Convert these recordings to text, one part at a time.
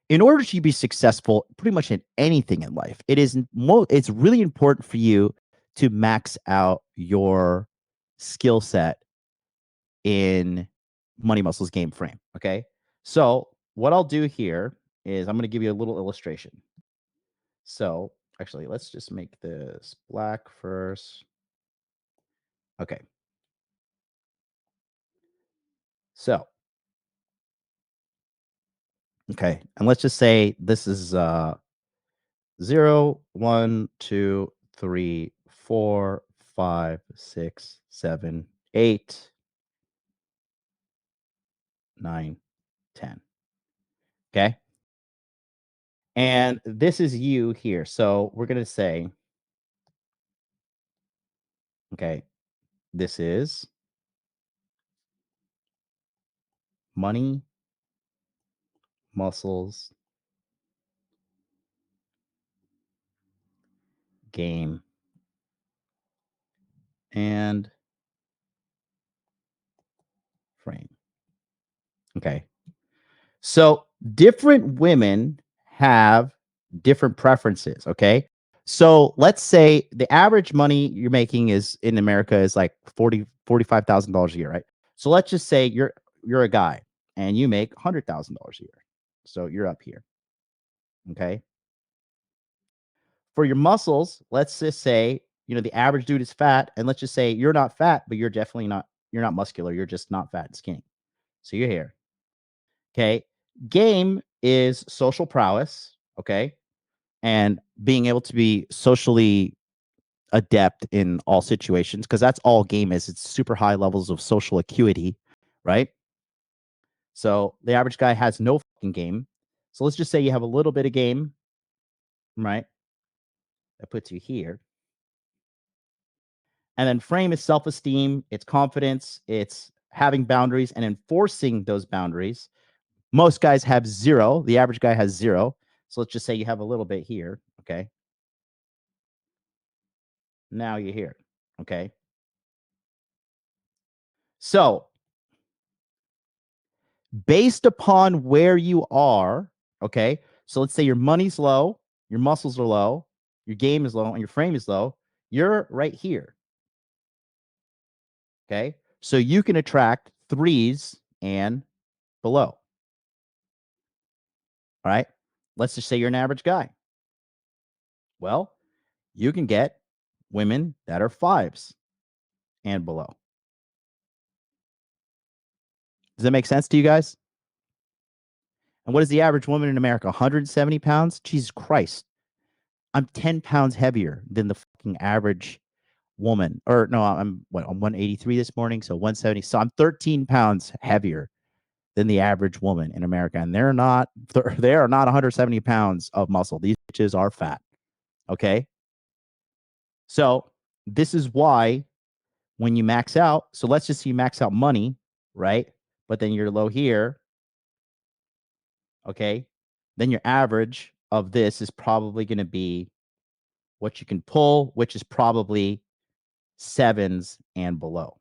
in order to be successful pretty much in anything in life, it's really important for you to max out your skill set in Money Muscles Game Frame. Okay. So what I'll do here is I'm going to give you a little illustration. So actually, let's just make this black first. Okay. So, okay. And let's just say this is 0, 1, 2, 3, 4, 5, 6, 7, 8, 9, 10. Okay. And this is you here. So we're going to say, okay, this is Money Muscles Game and Frame. Okay. So different women have different preferences. Okay. So let's say the average money you're making is in America is like $45,000 a year, right? So let's just say you're a guy and you make $100,000 a year. So you're up here. Okay. For your muscles, let's just say, the average dude is fat, and let's just say you're not fat, but you're not muscular, you're just not fat and skinny. So you're here. Okay. Game is social prowess, okay? And being able to be socially adept in all situations, because that's all game is. It's super high levels of social acuity, right? So the average guy has no fucking game. So let's just say you have a little bit of game, right? That puts you here. And then frame is self-esteem, it's confidence, it's having boundaries and enforcing those boundaries. Most guys have 0. The average guy has 0. So let's just say you have a little bit here. Okay. Now you're here. Okay. So based upon where you are, okay. So let's say your money's low, your muscles are low, your game is low, and your frame is low. You're right here. Okay. So you can attract 3s and below. All right. Let's just say you're an average guy. Well, you can get women that are 5s and below. Does that make sense to you guys? And what is the average woman in America? 170 pounds? Jesus Christ. I'm 10 pounds heavier than the fucking average woman. Or no, I'm 183 this morning, so 170. So I'm 13 pounds heavier than the average woman in America. And they are not 170 pounds of muscle. These bitches are fat. Okay. So this is why when you max out, so let's just say you max out money, right? But then you're low here. Okay. Then your average of this is probably going to be what you can pull, which is probably 7s and below.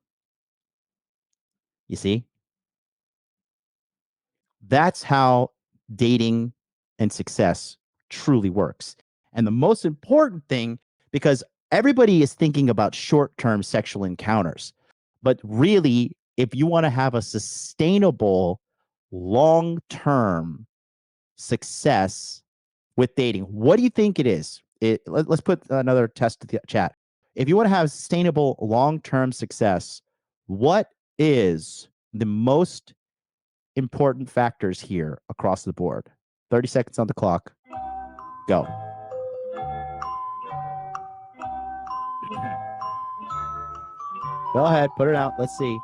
You see? That's how dating and success truly works. And the most important thing, because everybody is thinking about short-term sexual encounters, but really, if you want to have a sustainable, long-term success with dating, what do you think it is? Let's put another test to the chat. If you want to have sustainable, long-term success, what is the most important factors here across the board? 30 seconds on the clock. Go. Go ahead, put it out. Let's see.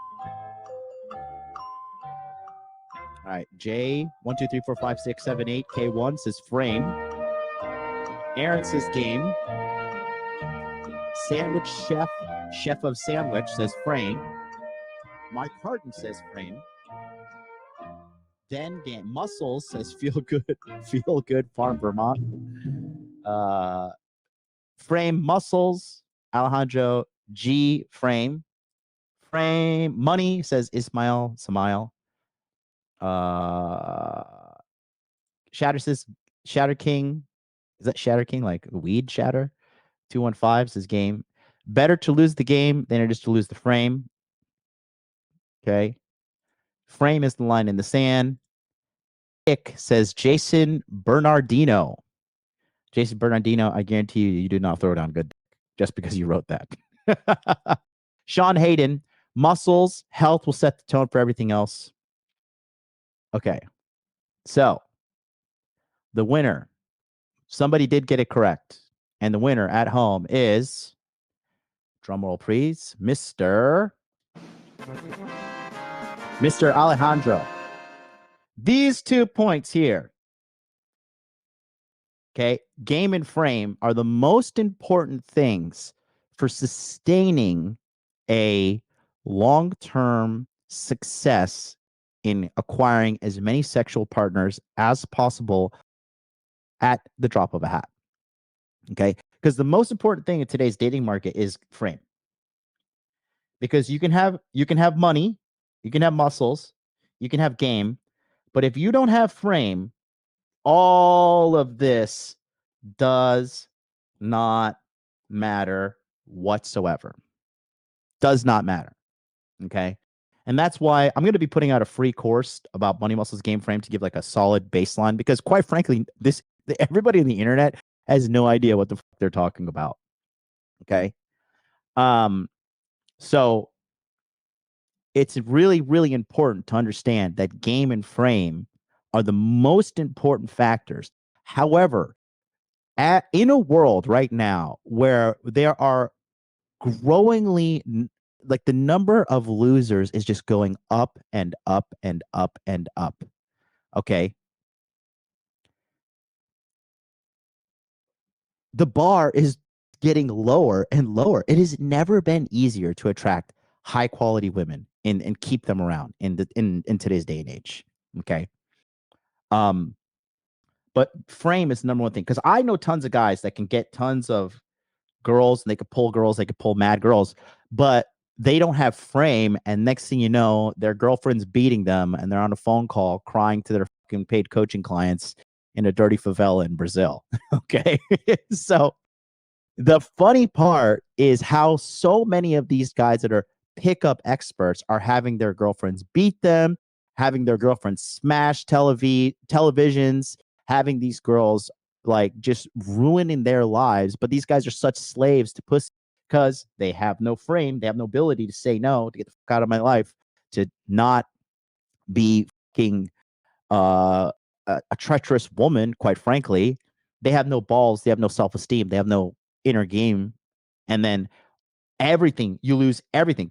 All right, J 1 2 3 4 5 6 7 8 K1 says frame. Aaron says game. Sandwich chef of sandwich says frame. Mike Harden says frame. Den game. Muscles says feel good farm Vermont. Frame muscles. Alejandro G frame. Frame money says Ismail Samail. Shatter says Shatter King. Is that Shatter King like weed shatter? 215 says game. Better to lose the game than it is to lose the frame. Okay. Frame is the line in the sand. Ick says Jason Bernardino. Jason Bernardino, I guarantee you do not throw down good just because you wrote that. Sean Hayden, muscles, health will set the tone for everything else. Okay. So the winner, somebody did get it correct. And the winner at home is, drumroll please, Mr. Alejandro. These 2 points here, okay, game and frame are the most important things for sustaining a long-term success in acquiring as many sexual partners as possible at the drop of a hat. Okay, because the most important thing in today's dating market is frame. Because you can have money, you can have muscles, you can have game, but if you don't have frame, all of this does not matter whatsoever. Does not matter. Okay. And that's why I'm going to be putting out a free course about money, muscles, game, frame to give like a solid baseline, because quite frankly, everybody on the internet has no idea what the fuck they're talking about. Okay. So it's really, really important to understand that game and frame are the most important factors. However, in a world right now where there are growingly, like the number of losers is just going up and up and up and up. Okay. The bar is getting lower and lower. It has never been easier to attract high quality women and keep them around in today's day and age. Okay. But frame is the number one thing, because I know tons of guys that can get tons of girls and they could pull mad girls, but they don't have frame. And next thing you know, their girlfriend's beating them and they're on a phone call crying to their fucking paid coaching clients in a dirty favela in Brazil. Okay. So the funny part is how so many of these guys that are pickup experts are having their girlfriends beat them, having their girlfriends smash televisions, having these girls like just ruining their lives. But these guys are such slaves to pussy because they have no frame. They have no ability to say no, to get the fuck out of my life, to not be fucking a treacherous woman, quite frankly. They have no balls. They have no self-esteem. They have no inner game. And then everything, you lose everything.